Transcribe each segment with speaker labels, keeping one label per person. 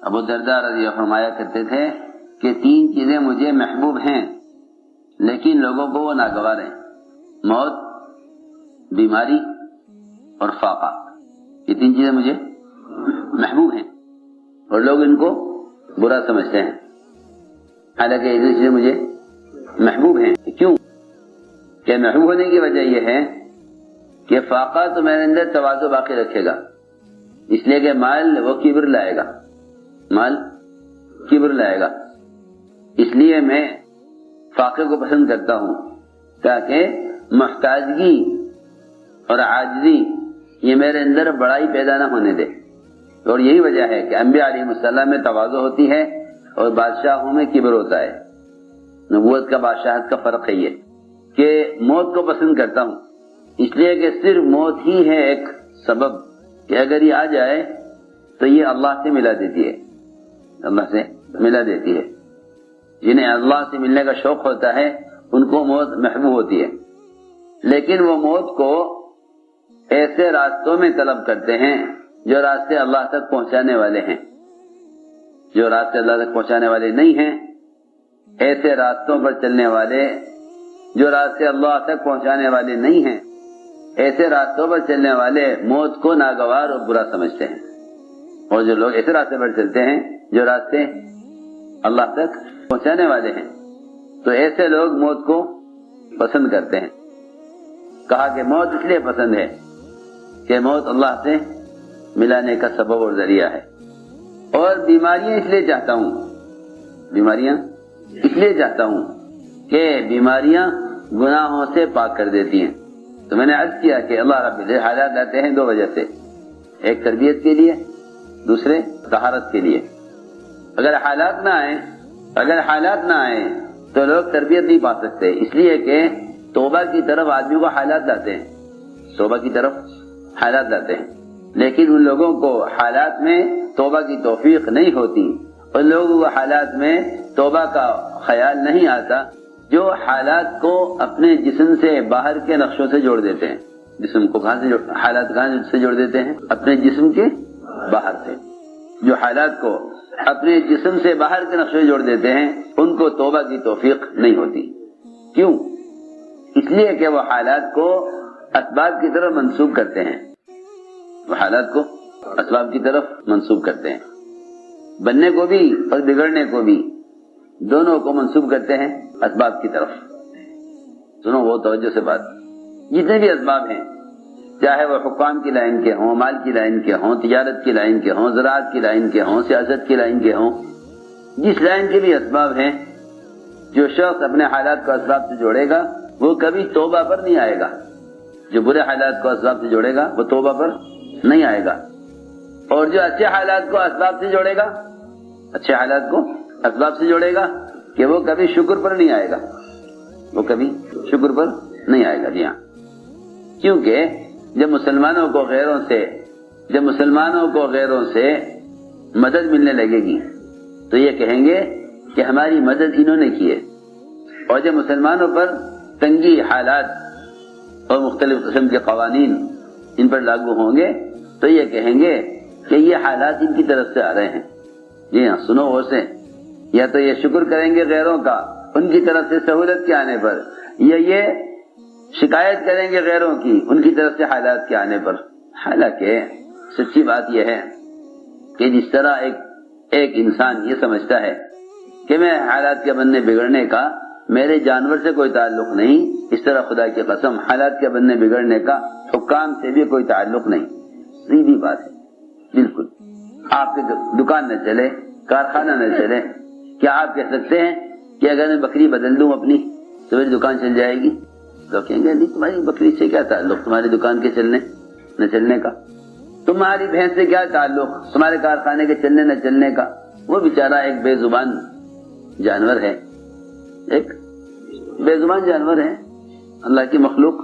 Speaker 1: ابو درداء رضی اللہ عنہ فرمایا کرتے تھے کہ 3 چیزیں مجھے محبوب ہیں لیکن لوگوں کو وہ ناگوار ہیں: موت، بیماری اور فاقہ۔ یہ 3 چیزیں مجھے محبوب ہیں اور لوگ ان کو برا سمجھتے ہیں، حالانکہ یہ 3 چیزیں مجھے محبوب ہیں۔ کیوں کہ محبوب ہونے کی وجہ یہ ہے کہ فاقہ تو میرے اندر تواضع باقی رکھے گا، اس لیے کہ مال وہ کبر لائے گا، مال کبر لائے گا، اس لیے میں فاقے کو پسند کرتا ہوں تاکہ محتاجگی اور عاجزی یہ میرے اندر بڑائی پیدا نہ ہونے دے۔ اور یہی وجہ ہے کہ انبیاء علیہ السلام میں تواضع ہوتی ہے اور بادشاہوں میں کبر ہوتا ہے۔ نبوت کا بادشاہت کا فرق ہے یہ کہ موت کو پسند کرتا ہوں اس لیے کہ صرف موت ہی ہے ایک سبب کہ اگر یہ آ جائے تو یہ اللہ سے ملا دیتی ہے، اللہ سے ملا دیتی ہے۔ جنہیں اللہ سے ملنے کا شوق ہوتا ہے ان کو موت محبوب ہوتی ہے، لیکن وہ موت کو ایسے راستوں میں طلب کرتے ہیں جو راستے اللہ تک پہنچانے والے ہیں۔ جو راستے اللہ تک پہنچانے والے نہیں ہیں، ایسے راستوں پر چلنے والے جو راستے اللہ تک پہنچانے والے نہیں ہیں، ایسے راستوں پر چلنے والے موت کو ناگوار اور برا سمجھتے ہیں۔ اور جو لوگ ایسے راستے پر چلتے ہیں جو راستے اللہ تک پہنچانے والے ہیں، تو ایسے لوگ موت کو پسند کرتے ہیں۔ کہا کہ موت اس لیے پسند ہے کہ موت اللہ سے ملانے کا سبب اور ذریعہ ہے۔ اور بیماریاں اس لیے چاہتا ہوں، بیماریاں اس لیے چاہتا ہوں کہ بیماریاں گناہوں سے پاک کر دیتی ہیں۔ تو میں نے عرض کیا کہ اللہ رب العزت حالات لاتے ہیں 2 وجہ سے، ایک تربیت کے لیے، دوسرے طہارت کے لیے۔ اگر حالات نہ آئیں تو لوگ تربیت نہیں پا سکتے، اس لیے کہ توبہ کی طرف آدمی کو حالات لاتے ہیں، توبہ کی طرف حالات لاتے ہیں، لیکن ان لوگوں کو حالات میں توبہ کی توفیق نہیں ہوتی، ان لوگوں کو حالات میں توبہ کا خیال نہیں آتا جو حالات کو اپنے جسم سے باہر کے نقشوں سے جوڑ دیتے ہیں۔ جسم کو حالات کہاں سے جوڑ دیتے ہیں؟ اپنے جسم کے باہر سے۔ جو حالات کو اپنے جسم سے باہر کے نقشے جوڑ دیتے ہیں ان کو توبہ کی توفیق نہیں ہوتی۔ کیوں؟ اس لیے کہ وہ حالات کو اسباب کی طرف منسوب کرتے ہیں، وہ حالات کو اسباب کی طرف منسوب کرتے ہیں، بننے کو بھی اور بگڑنے کو بھی دونوں کو منسوب کرتے ہیں اسباب کی طرف۔ سنو وہ توجہ سے بات، جتنے بھی اسباب ہیں چاہے وہ حکام کی لائن کے ہوں، مال کی لائن کے ہوں، تجارت کی لائن کے ہوں، زراعت کی لائن کے ہوں، سیاست کی لائن کے ہوں، جس لائن کے بھی اسباب ہیں، جو شخص اپنے حالات کو اسباب سے جوڑے گا وہ کبھی توبہ پر نہیں آئے گا۔ جو برے حالات کو اسباب سے جوڑے گا وہ توبہ پر نہیں آئے گا، اور جو اچھے حالات کو اسباب سے جوڑے گا، اچھے حالات کو اسباب سے جوڑے گا کہ وہ کبھی شکر پر نہیں آئے گا، وہ کبھی شکر پر نہیں آئے گا۔ جی ہاں، کیونکہ جب مسلمانوں کو غیروں سے مدد ملنے لگے گی تو یہ کہیں گے کہ ہماری مدد انہوں نے کی ہے، اور جب مسلمانوں پر تنگی حالات اور مختلف قسم کے قوانین ان پر لاگو ہوں گے تو یہ کہیں گے کہ یہ حالات ان کی طرف سے آ رہے ہیں۔ جی ہاں، سنو وہ سے، یا تو یہ شکر کریں گے غیروں کا ان کی طرف سے سہولت کے آنے پر، یا یہ شکایت کریں گے غیروں کی ان کی طرف سے حالات کے آنے پر۔ حالانکہ سچی بات یہ ہے کہ جس طرح ایک انسان یہ سمجھتا ہے کہ میں حالات کے بننے بگڑنے کا میرے جانور سے کوئی تعلق نہیں، اس طرح خدا کی قسم حالات کے بننے بگڑنے کا حکام سے بھی کوئی تعلق نہیں۔ سیدھی بات ہے بالکل۔ آپ کی دکان نہ چلے، کارخانہ نہ چلے، کیا آپ کہہ سکتے ہیں کہ اگر میں بکری بدل دوں اپنی تو میری دکان چل جائے گی؟ تو کہیں گے نہیں، تمہاری بکری سے کیا تعلق تمہاری دکان کے چلنے نہ چلنے کا؟ تمہاری بھینس سے کیا تعلق تمہارے کارخانے کے چلنے نہ چلنے کا؟ وہ بیچارہ ایک بے زبان جانور ہے، ایک بے زبان جانور ہے، اللہ کی مخلوق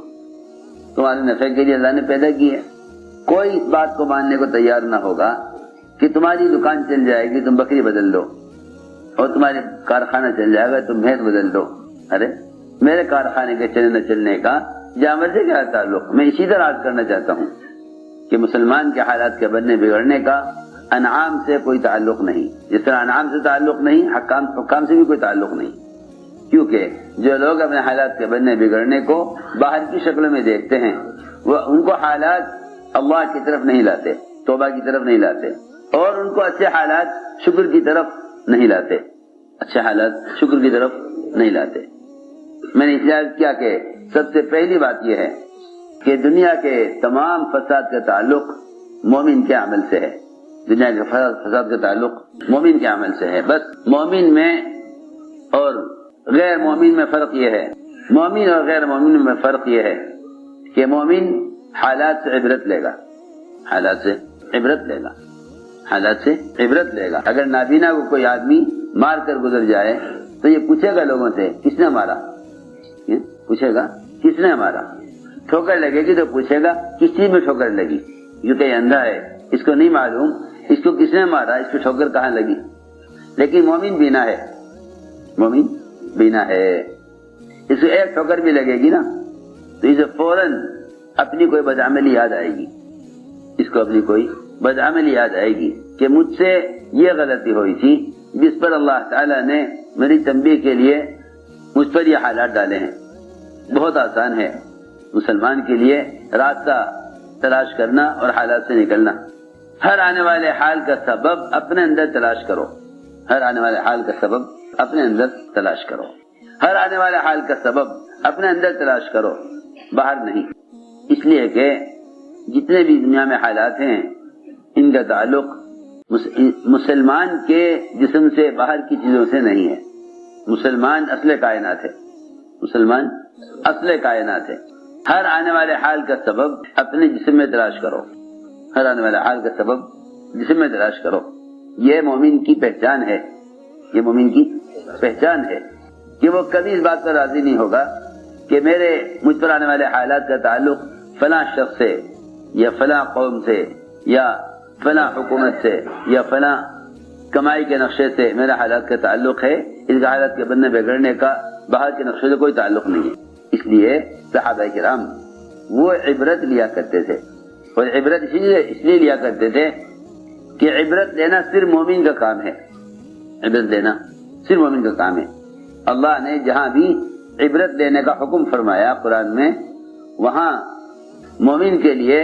Speaker 1: تمہارے نفع کے لیے اللہ نے پیدا کی ہے۔ کوئی اس بات کو ماننے کو تیار نہ ہوگا کہ تمہاری دکان چل جائے گی تم بکری بدل دو، اور تمہارے کارخانہ چل جائے گا تم بھینس بدل دو۔ ارے میرے کارخانے کے چلنے نہ چلنے کا جانور سے کیا تعلق؟ میں اسی طرح عرض کرنا چاہتا ہوں کہ مسلمان کے حالات کے بننے بگڑنے کا انعام سے کوئی تعلق نہیں، جس طرح انعام سے تعلق نہیں، حکام سے بھی کوئی تعلق نہیں، کیونکہ جو لوگ اپنے حالات کے بننے بگڑنے کو باہر کی شکلوں میں دیکھتے ہیں وہ ان کو حالات اللہ کی طرف نہیں لاتے، توبہ کی طرف نہیں لاتے، اور ان کو اچھے حالات شکر کی طرف نہیں لاتے، اچھے حالات شکر کی طرف نہیں لاتے۔ میں نے اجازت کیا کہ سب سے پہلی بات یہ ہے کہ دنیا کے تمام فساد کا تعلق مومن کے عمل سے ہے، دنیا کے فساد کا تعلق مومن کے عمل سے ہے۔ بس مومن میں اور غیر مومن میں فرق یہ ہے، مومن اور غیر مومن میں فرق یہ ہے کہ مومن حالات سے عبرت لے گا، حالات سے عبرت لے گا، حالات سے عبرت لے گا۔ اگر نابینا کو کوئی آدمی مار کر گزر جائے تو یہ پوچھے گا لوگوں سے کس نے مارا، پوچھے گا کس نے مارا، ٹھوکر لگے گی تو پوچھے گا کس چیز میں ٹھوکر لگی، کیونکہ یہ اندھا ہے، اس کو نہیں معلوم اس کو کس نے مارا، اس کو ٹھوکر کہاں لگی۔ لیکن مومن بینا ہے، مومن بینا ہے، اس کو ایک ٹھوکر بھی لگے گی نا تو اسے فوراً اپنی کوئی بدعملی یاد آئے گی، اس کو اپنی کوئی بدعملی یاد آئے گی کہ مجھ سے یہ غلطی ہوئی تھی جس پر اللہ تعالیٰ نے میری تنبیہ کے لیے مجھ پر یہ حالات ڈالے ہیں۔ بہت آسان ہے مسلمان کے لیے راستہ تلاش کرنا اور حالات سے نکلنا۔ ہر آنے والے حال کا سبب اپنے اندر تلاش کرو، ہر آنے والے حال کا سبب اپنے اندر تلاش کرو، ہر آنے والے حال کا سبب اپنے اندر تلاش کرو، باہر نہیں۔ اس لیے کہ جتنے بھی دنیا میں حالات ہیں ان کا تعلق مسلمان کے جسم سے باہر کی چیزوں سے نہیں ہے۔ مسلمان اصل کائنات ہے، مسلمان اصل کائنات ہے۔ ہر آنے والے حال کا سبب اپنے جسم میں تلاش کرو، ہر آنے والے حال کا سبب جسم میں تلاش کرو۔ یہ مومن کی پہچان ہے، یہ مومن کی پہچان ہے کہ وہ کبھی اس بات پر راضی نہیں ہوگا کہ مجھ پر آنے والے حالات کا تعلق فلاں شخص سے یا فلاں قوم سے یا فلاں حکومت سے یا فلاں کمائی کے نقشے سے میرا حالات کا تعلق ہے، اس کا حالات کے بننے بگڑنے کا باہر کے نقشے سے کوئی تعلق نہیں ہے۔ اس لیے صحابہ کرام وہ عبرت لیا کرتے تھے، اور عبرت اس لیے لیا کرتے تھے کہ عبرت لینا صرف مومن کا کام ہے، عبرت لینا صرف مومن کا کام ہے۔ اللہ نے جہاں بھی عبرت لینے کا حکم فرمایا قرآن میں، وہاں مومن کے لیے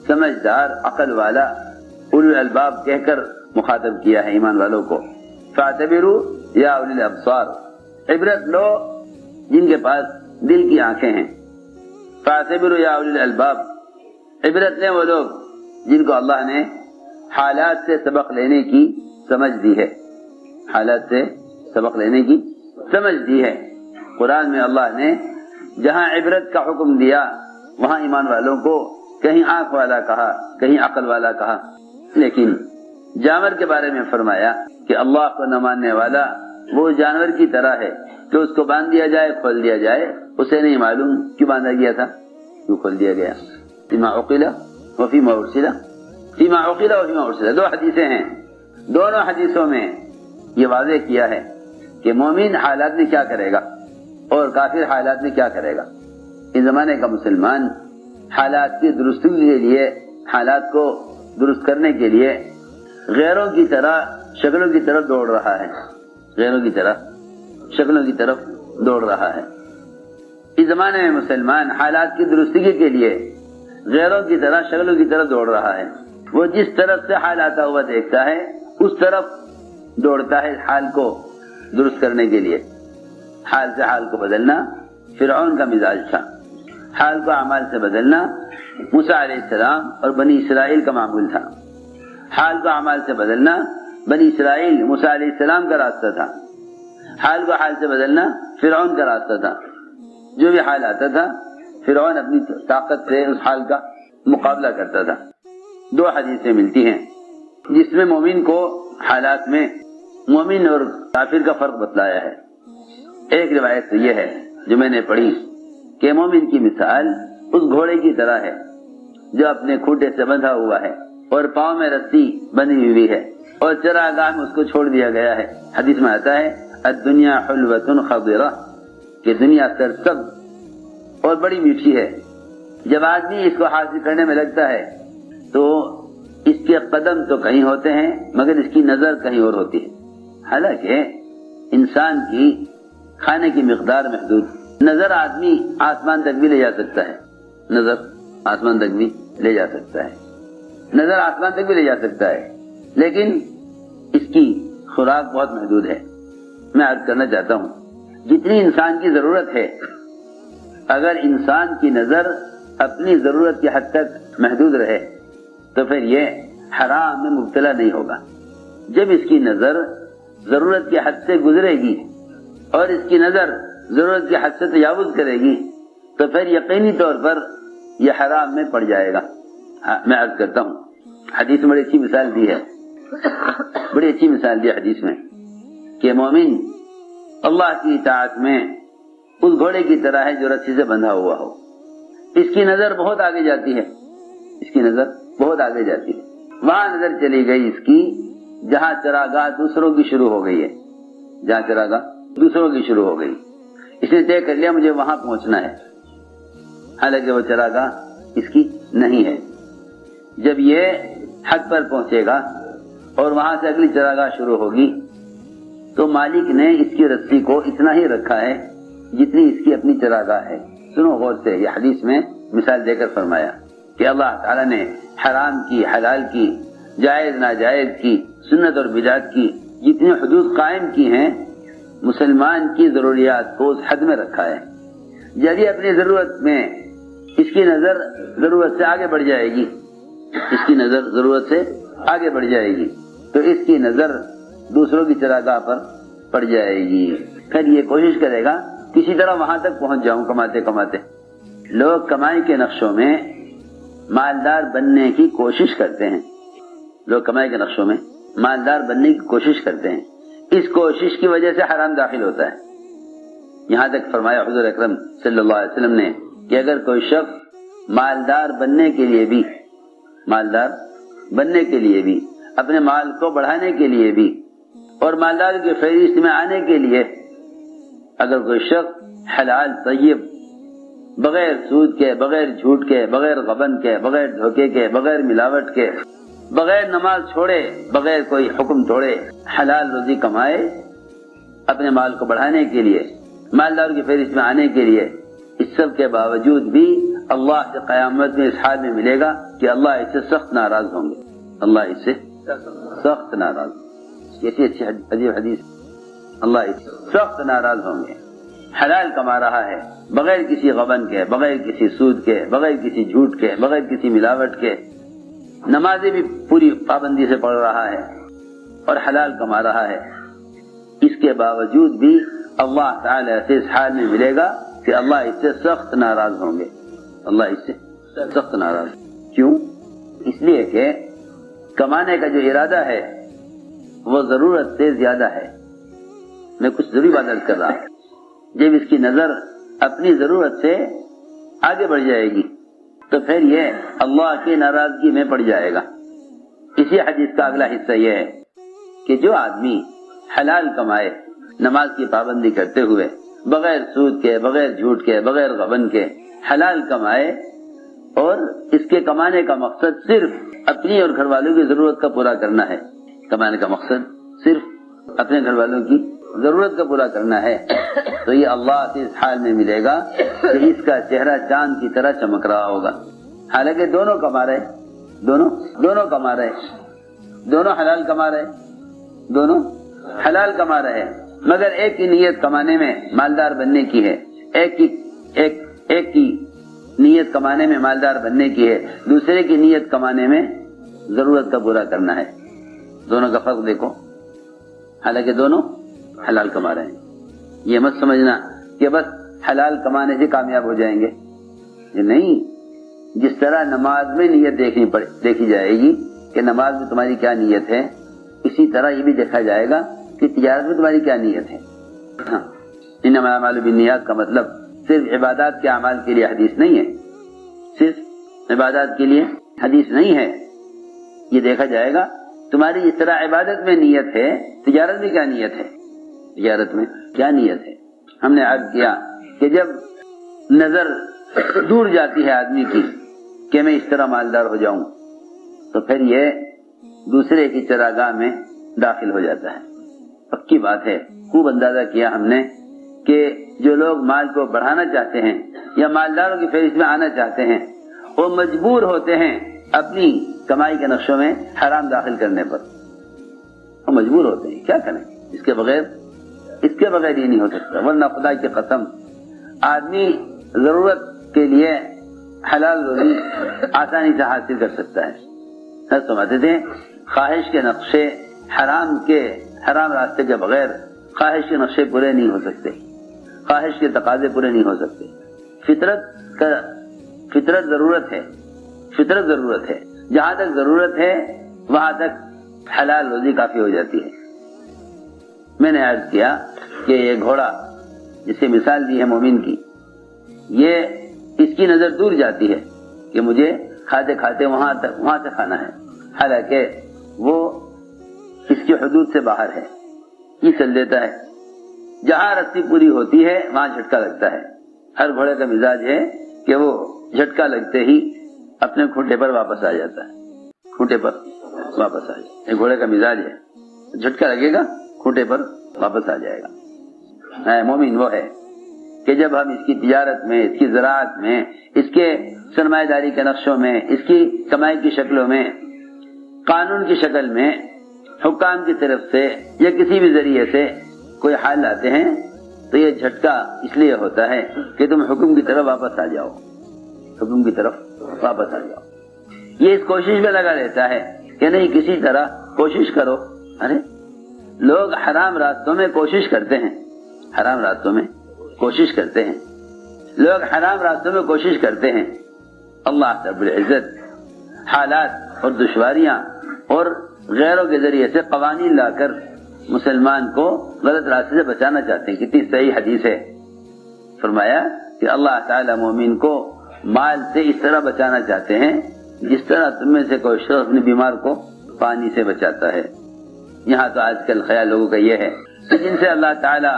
Speaker 1: سمجھدار، عقل والا، اولو الالباب کہہ کر مخاطب کیا ہے ایمان والوں کو۔ فاعتبروا یا اولی الابصار، عبرت لو جن کے پاس دل کی آنکھیں ہیں۔ فاعتبروا یا اولی الالباب، عبرت لیں وہ لوگ جن کو اللہ نے حالات سے سبق لینے کی سمجھ دی ہے، حالات سے سبق لینے کی سمجھ دی ہے۔ قرآن میں اللہ نے جہاں عبرت کا حکم دیا وہاں ایمان والوں کو کہیں آنکھ والا کہا، کہیں عقل والا کہا، لیکن جانور کے بارے میں فرمایا کہ اللہ کو نہ ماننے والا وہ جانور کی طرح ہے کہ اس کو باندھ دیا جائے، کھول دیا جائے، اسے نہیں معلوم کیوں باندھا گیا تھا، کیوں کھول دیا گیا۔ فیما عقل وفیما ارسل، فیما عقل وفیما ارسل، دو حدیثیں ہیں، دونوں حدیثوں میں یہ واضح کیا ہے کہ مومن حالات میں کیا کرے گا اور کافر حالات میں کیا کرے گا۔ اس زمانے کا مسلمان حالات کی درستگی کے لیے، حالات کو درست کرنے کے لیے غیروں کی طرح شکلوں کی طرف دوڑ رہا ہے، غیروں کی طرح شکلوں کی طرف دوڑ رہا ہے۔ اس زمانے میں مسلمان حالات کی درستگی کے لیے غیروں کی طرح شکلوں کی طرف دوڑ رہا ہے۔ وہ جس طرف سے حال آتا ہوا دیکھتا ہے اس طرف دوڑتا ہے حال کو درست کرنے کے لیے۔ حال سے حال کو بدلنا فرعون کا مزاج تھا، حال کو اعمال سے بدلنا موسیٰ علیہ السلام اور بنی اسرائیل کا معمول تھا، حال کو اعمال سے بدلنا بنی اسرائیل موسیٰ علیہ السلام کا راستہ تھا، حال کو حال سے بدلنا فرعون کا راستہ تھا۔ جو بھی حال آتا تھا فرعون اپنی طاقت سے اس حال کا مقابلہ کرتا تھا۔ دو حدیثیں ملتی ہیں جس میں مومن کو حالات میں مومن اور کافر کا فرق بتلایا ہے۔ ایک روایت تو یہ ہے جو میں نے پڑھی کہ مومن کی مثال اس گھوڑے کی طرح ہے جو اپنے کھوٹے سے بندھا ہوا ہے اور پاؤں میں رسی بندھی ہوئی ہے اور چراگاہ میں اس کو چھوڑ دیا گیا ہے۔ حدیث میں آتا ہے الدنیا حلوۃ خضرہ، کہ دنیا سرسبز اور بڑی میٹھی ہے۔ جب آدمی اس کو حاصل کرنے میں لگتا ہے تو اس کے قدم تو کہیں ہوتے ہیں مگر اس کی نظر کہیں اور ہوتی ہے. حالانکہ انسان کی کھانے کی مقدار محدود. نظر آدمی آسمان تک بھی لے جا سکتا ہے, نظر آسمان تک بھی لے جا سکتا ہے, نظر آسمان تک بھی لے جا سکتا ہے, لیکن اس کی خوراک بہت محدود ہے. میں عرض کرنا چاہتا ہوں جتنی انسان کی ضرورت ہے, اگر انسان کی نظر اپنی ضرورت کی حد تک محدود رہے تو پھر یہ حرام میں مبتلا نہیں ہوگا. جب اس کی نظر ضرورت کی حد سے گزرے گی اور اس کی نظر ضرورت کی حد سے تجاوز کرے گی تو پھر یقینی طور پر یہ حرام میں پڑ جائے گا. میں عرض کرتا ہوں, حدیث میں بڑی اچھی مثال دی ہے, بڑی اچھی مثال دی حدیث میں کہ مومن اللہ کی اطاعت میں اس گھوڑے کی طرح ہے جو رسی سے بندھا ہوا ہو. اس کی نظر بہت آگے جاتی ہے, اس کی نظر بہت آگے جاتی ہے. وہاں نظر چلی گئی اس کی جہاں چراگاہ دوسروں کی شروع ہو گئی ہے, جہاں چراگاہ دوسروں کی شروع ہو گئی. اس نے طے کر لیا مجھے وہاں پہنچنا ہے, حالانکہ وہ چراگاہ اس کی نہیں ہے. جب یہ حد پر پہنچے گا اور وہاں سے اگلی چراگاہ شروع ہوگی تو مالک نے اس کی رسی کو اتنا ہی رکھا ہے جتنی اس کی اپنی چراگاہ ہے. سنو غور سے, یہ حدیث میں مثال دے کر فرمایا کہ اللہ تعالیٰ نے حرام کی, حلال کی, جائز ناجائز کی, سنت اور بدعت کی جتنی حدود قائم کی ہیں, مسلمان کی ضروریات کو اس حد میں رکھا ہے. جب یہ اپنی ضرورت میں اس کی نظر ضرورت سے آگے بڑھ جائے گی, اس کی نظر ضرورت سے آگے بڑھ جائے گی تو اس کی نظر دوسروں کی چراگاہ پر پڑ جائے گی. پھر یہ کوشش کرے گا کسی طرح وہاں تک پہنچ جاؤں کماتے کماتے. لوگ کمائی کے نقشوں میں مالدار بننے کی کوشش کرتے ہیں, لوگ کمائی کے نقشوں میں مالدار بننے کی کوشش کرتے ہیں. اس کوشش کی وجہ سے حرام داخل ہوتا ہے. یہاں تک فرمایا حضور اکرم صلی اللہ علیہ وسلم نے کہ اگر کوئی شخص مالدار بننے کے لیے بھی, مالدار بننے کے لیے بھی, اپنے مال کو بڑھانے کے لیے بھی اور مالدار کی فہرست میں آنے کے لیے اگر کوئی شخص حلال طیب بغیر سود کے, بغیر جھوٹ کے, بغیر غبن کے, بغیر دھوکے کے, بغیر ملاوٹ کے, بغیر نماز چھوڑے, بغیر کوئی حکم توڑے حلال روزی کمائے اپنے مال کو بڑھانے کے لیے, مالدار کی فہرست میں آنے کے لیے, اس سب کے باوجود بھی اللہ سے قیامت میں اس حال میں ملے گا کہ اللہ اس سے سخت ناراض ہوں گے, اللہ اس سے سخت ناراض. کیسی اچھی عجیب حدیث, اللہ اس سے سخت ناراض ہوں گے. حلال کما رہا ہے بغیر کسی غبن کے, بغیر کسی سود کے, بغیر کسی جھوٹ کے, بغیر کسی ملاوٹ کے, نمازیں بھی پوری پابندی سے پڑھ رہا ہے اور حلال کما رہا ہے. اس کے باوجود بھی اللہ تعالی سے اس حال میں ملے گا کہ اللہ اس سے سخت ناراض ہوں گے, اللہ اس سے سخت ناراض. کیوں؟ اس لیے کہ کمانے کا جو ارادہ ہے وہ ضرورت سے زیادہ ہے. میں کچھ ضروری بات عرض کر رہا ہوں. جب اس کی نظر اپنی ضرورت سے آگے بڑھ جائے گی تو پھر یہ اللہ کی ناراضگی میں پڑ جائے گا. اسی حدیث کا اگلا حصہ یہ ہے کہ جو آدمی حلال کمائے نماز کی پابندی کرتے ہوئے, بغیر سود کے, بغیر جھوٹ کے, بغیر غبن کے حلال کمائے اور اس کے کمانے کا مقصد صرف اپنی اور گھر والوں کی ضرورت کا پورا کرنا ہے, کمانے کا مقصد صرف اپنے گھر والوں کی ضرورت کا پورا کرنا ہے, تو یہ اللہ سے اس حال میں ملے گا کہ اس کا چہرہ چاند کی طرح چمک رہا ہوگا. حالانکہ دونوں کما رہے, دونوں کما رہے, دونوں حلال کما رہے, دونوں حلال کما رہے, مگر ایک کی نیت کمانے میں مالدار بننے کی ہے, ایک کی نیت کمانے میں مالدار بننے کی ہے, دوسرے کی نیت کمانے میں ضرورت کا پورا کرنا ہے. دونوں کا فرق دیکھو. حالانکہ دونوں حلال کما رہے ہیں. یہ مت سمجھنا کہ بس حلال کمانے سے کامیاب ہو جائیں گے, یہ نہیں. جس طرح نماز میں نیت دیکھی جائے گی کہ نماز میں تمہاری کیا نیت ہے, اسی طرح یہ بھی دیکھا جائے گا کہ تجارت میں تمہاری کیا نیت ہے. انما الاعمال بالنیات کا مطلب صرف عبادات کے اعمال کے لیے حدیث نہیں ہے, صرف عبادات کے لیے حدیث نہیں ہے. یہ دیکھا جائے گا تمہاری اس طرح عبادت میں نیت ہے, تجارت میں کیا نیت ہے, تجارت میں کیا نیت ہے. ہم نے عرض کیا کہ جب نظر دور جاتی ہے آدمی کی کہ میں اس طرح مالدار ہو جاؤں تو پھر یہ دوسرے کی چراگاہ میں داخل ہو جاتا ہے. پکی بات ہے. خوب اندازہ کیا ہم نے کہ جو لوگ مال کو بڑھانا چاہتے ہیں یا مالداروں کی فہرست میں آنا چاہتے ہیں وہ مجبور ہوتے ہیں اپنی کمائی کے نقشوں میں حرام داخل کرنے پر. وہ مجبور ہوتے ہیں, کیا کریں, اس کے بغیر یہ نہیں ہو سکتا. ورنہ خدا کی قسم آدمی ضرورت کے لیے حلال روزی آسانی سے حاصل کر سکتا ہے. سر سمجھتے تھے خواہش کے نقشے حرام راستے کے بغیر خواہش کے نقشے پورے نہیں ہو سکتے, خواہش کے تقاضے پورے نہیں ہو سکتے. فطرت ضرورت ہے. جہاں تک ضرورت ہے وہاں تک حلال روزی کافی ہو جاتی ہے. میں نے عرض کیا کہ یہ گھوڑا جس سے مثال دی ہے مومن کی, یہ اس کی نظر دور جاتی ہے کہ مجھے کھاتے کھاتے وہاں سے کھانا ہے, حالانکہ وہ اس کی حدود سے باہر ہے. یہ چل دیتا ہے. جہاں رسی پوری ہوتی ہے وہاں جھٹکا لگتا ہے. ہر گھوڑے کا مزاج ہے کہ وہ جھٹکا لگتے ہی اپنے کھوٹے پر واپس آ جاتا ہے. گھوڑے کا مزاج ہے, جھٹکا لگے گا کھوٹے پر واپس آ جائے گا. مومن وہ ہے کہ جب ہم اس کی تجارت میں, اس کی زراعت میں, اس کے سرمایہ داری کے نقشوں میں, اس کی کمائی کی شکلوں میں, قانون کی شکل میں, حکام کی طرف سے یا کسی بھی ذریعے سے کوئی حال لاتے ہیں تو یہ جھٹکا اس لیے ہوتا ہے کہ تم حکم کی طرف واپس آ جاؤ. یہ اس کوشش میں لگا رہتا ہے کہ نہیں کسی طرح کوشش کرو. ارے لوگ حرام راستوں میں کوشش کرتے ہیں, اللہ رب العزت حالات اور دشواریاں اور غیروں کے ذریعے سے قوانین لا کر مسلمان کو غلط راستے سے بچانا چاہتے ہیں. کتنی صحیح حدیث ہے. فرمایا کہ اللہ تعالی مومن کو مال سے اس طرح بچانا چاہتے ہیں جس طرح تم میں سے کوئی شخص اپنے بیمار کو پانی سے بچاتا ہے. یہاں تو آج کل خیال لوگوں کا یہ ہے کہ جن سے اللہ تعالی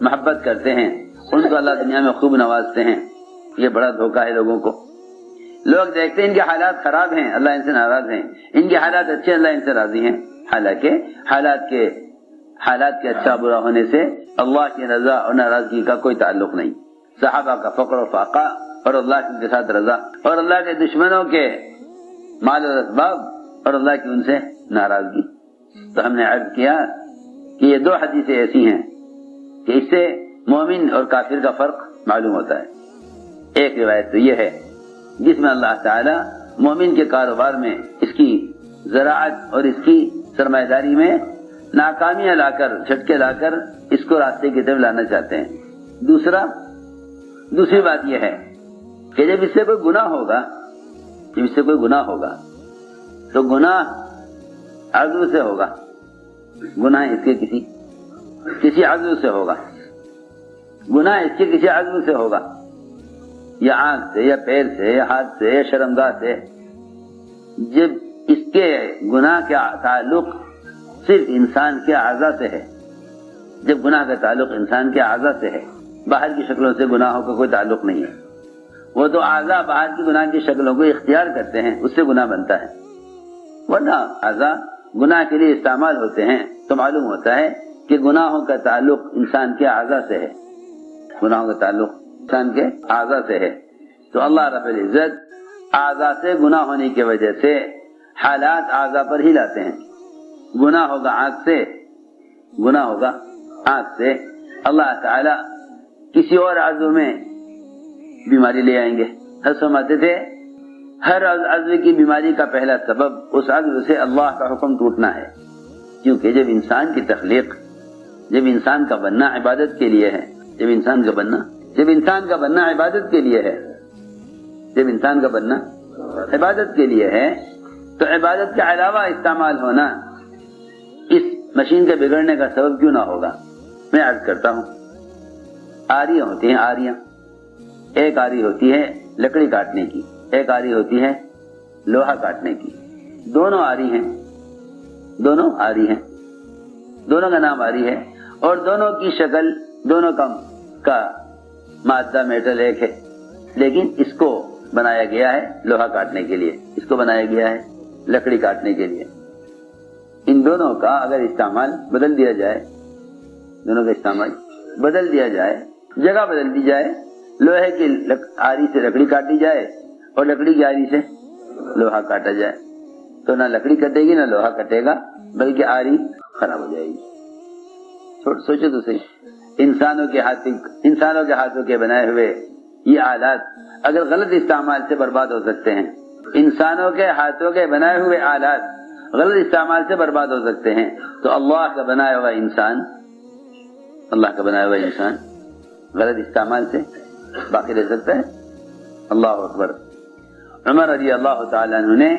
Speaker 1: محبت کرتے ہیں ان کو اللہ دنیا میں خوب نوازتے ہیں. یہ بڑا دھوکہ ہے لوگوں کو. لوگ دیکھتے ہیں ان کے حالات خراب ہیں, اللہ ان سے ناراض ہیں, ان کے حالات اچھے, اللہ ان سے راضی ہیں. حالانکہ حالات کے اچھا برا ہونے سے اللہ کی رضا اور ناراضگی کا کوئی تعلق نہیں. صحابہ کا فقر و فاقہ اور اللہ کے ساتھ رضا, اور اللہ کے دشمنوں کے مال و اسباب اور اللہ کی ان سے ناراضگی. تو ہم نے عرض کیا کہ یہ دو حدیثیں ایسی ہیں کہ اس سے مومن اور کافر کا فرق معلوم ہوتا ہے. ایک روایت تو یہ ہے جس میں اللہ تعالی مومن کے کاروبار میں, اس کی زراعت اور اس کی سرمایہ داری میں ناکامیاں لا کر, جھٹکے لا کر اس کو راستے کی طرف لانا چاہتے ہیں. دوسری بات یہ ہے کہ جب اس سے کوئی گناہ ہوگا تو گناہ عضو سے ہوگا, گناہ اس کے کسی عضو سے ہوگا, گناہ اس کے کسی عضو سے ہوگا, یا آنکھ سے یا پیر سے یا ہاتھ سے یا شرمگاہ سے. جب اس کے گناہ کا تعلق صرف انسان کے اعضاء سے ہے, جب گناہ کا تعلق انسان کے اعضاء سے ہے, باہر کی شکلوں سے گناہوں کا کوئی تعلق نہیں ہے. وہ تو اعضاء باہر کی گناہ کی شکلوں کو اختیار کرتے ہیں, اس سے گناہ بنتا ہے. ورنہ اعضاء گناہ کے لیے استعمال ہوتے ہیں تو معلوم ہوتا ہے کہ گناہوں کا تعلق انسان کے اعضاء سے ہے, انسان کے اعضاء سے ہے. تو اللہ رب العزت اعضاء سے گناہ ہونے کی وجہ سے حالات اعضاء پر ہی لاتے ہیں. گناہ ہوگا آنکھ سے, اللہ تعالی کسی اور عضو میں بیماری لے آئیں گے. فرماتے تھے ہر عضو کی بیماری کا پہلا سبب اس عضو سے اللہ کا حکم ٹوٹنا ہے. کیونکہ جب انسان کی تخلیق, جب انسان کا بننا عبادت کے لیے ہے, جب انسان کا بننا عبادت کے لیے ہے, تو عبادت کے علاوہ استعمال ہونا اس مشین کے بگڑنے کا سبب کیوں نہ ہوگا. میں عرض کرتا ہوں, آریاں ہوتی ہیں, ایک آری ہوتی ہے لکڑی کاٹنے کی, ایک آری ہوتی ہے لوہا کاٹنے کی. دونوں آری ہیں, دونوں کا نام آری ہے, اور دونوں کی شکل, دونوں کا مادہ میٹل ایک ہے, لیکن اس کو بنایا گیا ہے لوہا کاٹنے کے لیے, اس کو بنایا گیا ہے لکڑی کاٹنے کے لیے. ان دونوں کا اگر استعمال بدل دیا جائے, دونوں کا استعمال بدل دیا جائے, جگہ بدل دی جائے, لوہے کی آری سے لکڑی کاٹی جائے اور لکڑی کی آری سے لوہا کاٹا جائے, تو نہ لکڑی کٹے گی نہ لوہا کٹے گا, بلکہ آری خراب ہو جائے گی. سوچو تو صحیح, انسانوں کے ہاتھوں کے بنائے ہوئے یہ آلات اگر غلط استعمال سے برباد ہو سکتے ہیں, انسانوں کے ہاتھوں کے بنائے ہوئے آلات غلط استعمال سے برباد ہو سکتے ہیں, تو اللہ کا بنایا ہوا انسان غلط استعمال سے باقی رہ سکتا ہے؟ اللہ اکبر. عمر رضی اللہ تعالیٰ عنہ نے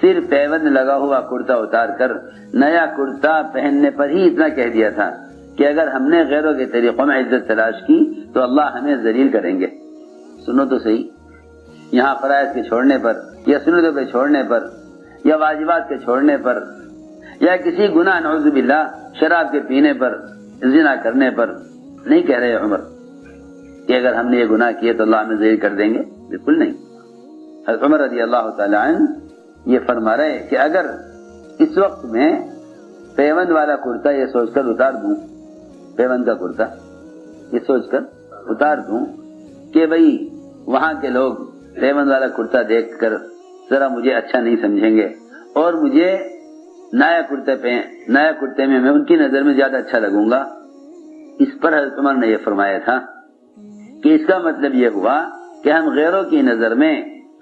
Speaker 1: صرف پیوند لگا ہوا کرتا اتار کر نیا کرتا پہننے پر ہی اتنا کہہ دیا تھا کہ اگر ہم نے غیروں کے طریقوں میں عزت تلاش کی تو اللہ ہمیں ذلیل کریں گے. سنو تو صحیح, یہاں فرائض کے چھوڑنے پر یا سنتوں کے چھوڑنے پر یا واجبات کے چھوڑنے پر یا کسی گناہ نعوذ باللہ شراب کے پینے پر, زنا کرنے پر نہیں کہہ رہے عمر کہ اگر ہم نے یہ گناہ کیے تو اللہ ہمیں ذلیل کر دیں گے, بالکل نہیں. حضرت عمر رضی اللہ تعالی عنہ یہ فرما رہے کہ اگر اس وقت میں پیوند والا کرتا یہ سوچ کر اتار دوں, پیوند کا کرتا یہ سوچ کر اتار دوں کہ بھئی وہاں کے لوگ پیوند والا کرتا دیکھ کر ذرا مجھے اچھا نہیں سمجھیں گے اور مجھے نیا کرتے میں ان کی نظر میں زیادہ اچھا لگوں گا, اس پر حضرت عمر نے یہ فرمایا تھا کہ اس کا مطلب یہ ہوا کہ ہم غیروں کی نظر میں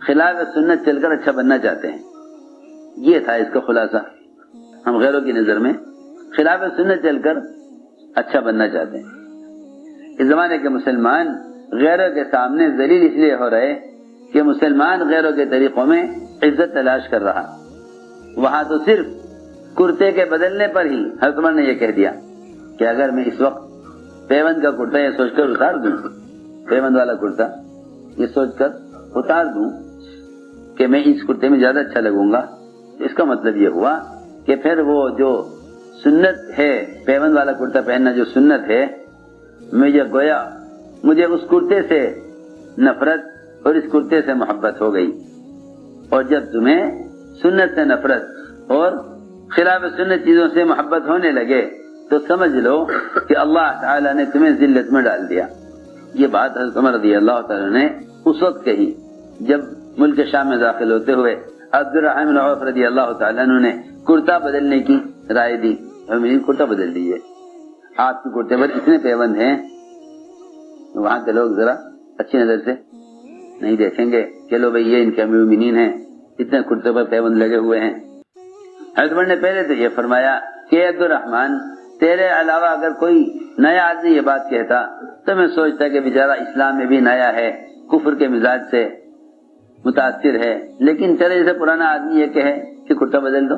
Speaker 1: خلاف سنت چل کر اچھا بننا چاہتے ہیں. یہ تھا اس کا خلاصہ, ہم غیروں کی نظر میں خلاف سنت چل کر اچھا بننا چاہتے ہیں. اس زمانے کے مسلمان غیروں کے سامنے ذلیل اس لیے ہو رہے کہ مسلمان غیروں کے طریقوں میں عزت تلاش کر رہا. وہاں تو صرف کرتے کے بدلنے پر ہی حضرت عمر نے یہ کہہ دیا کہ اگر میں اس وقت پیوند کا کرتا یہ سوچ کر اتار دوں, پیوند والا کرتا یہ سوچ کر اتار دوں کہ میں اس کرتے میں زیادہ اچھا لگوں گا, اس کا مطلب یہ ہوا کہ پھر وہ جو سنت ہے پیوند والا کرتا پہننا جو سنت ہے, مجھے اس کرتے سے نفرت اور اس کرتے سے محبت ہو گئی. اور جب تمہیں سنت سے نفرت اور خلاف سنت چیزوں سے محبت ہونے لگے تو سمجھ لو کہ اللہ تعالیٰ نے تمہیں ذلت میں ڈال دیا. یہ بات حضرت عمر رضی اللہ تعالیٰ نے اس وقت کہی جب ملک شام میں داخل ہوتے ہوئے عبد الرحمن بن عوف رضی اللہ تعالیٰ عنہ نے کرتا بدلنے کی رائے دی. کرتا بدل دیجیے, آپ کے کرتے پر اتنے پیوند ہیں, وہاں کے لوگ ذرا اچھی نظر سے نہیں دیکھیں گے کہ لو بھئی یہ ان کے امیر المومنین ہیں, اتنے کرتے پر پیوند لگے ہوئے ہیں. حضرت عمر نے پہلے تو یہ فرمایا کہ عبد الرحمن تیرے علاوہ اگر کوئی نیا آدمی یہ بات کہتا تو میں سوچتا کہ بیچارہ اسلام میں بھی نیا ہے, کفر کے مزاج سے متاثر ہے, لیکن چلے جیسے پرانا آدمی یہ کہے کہ کرتا بدل دو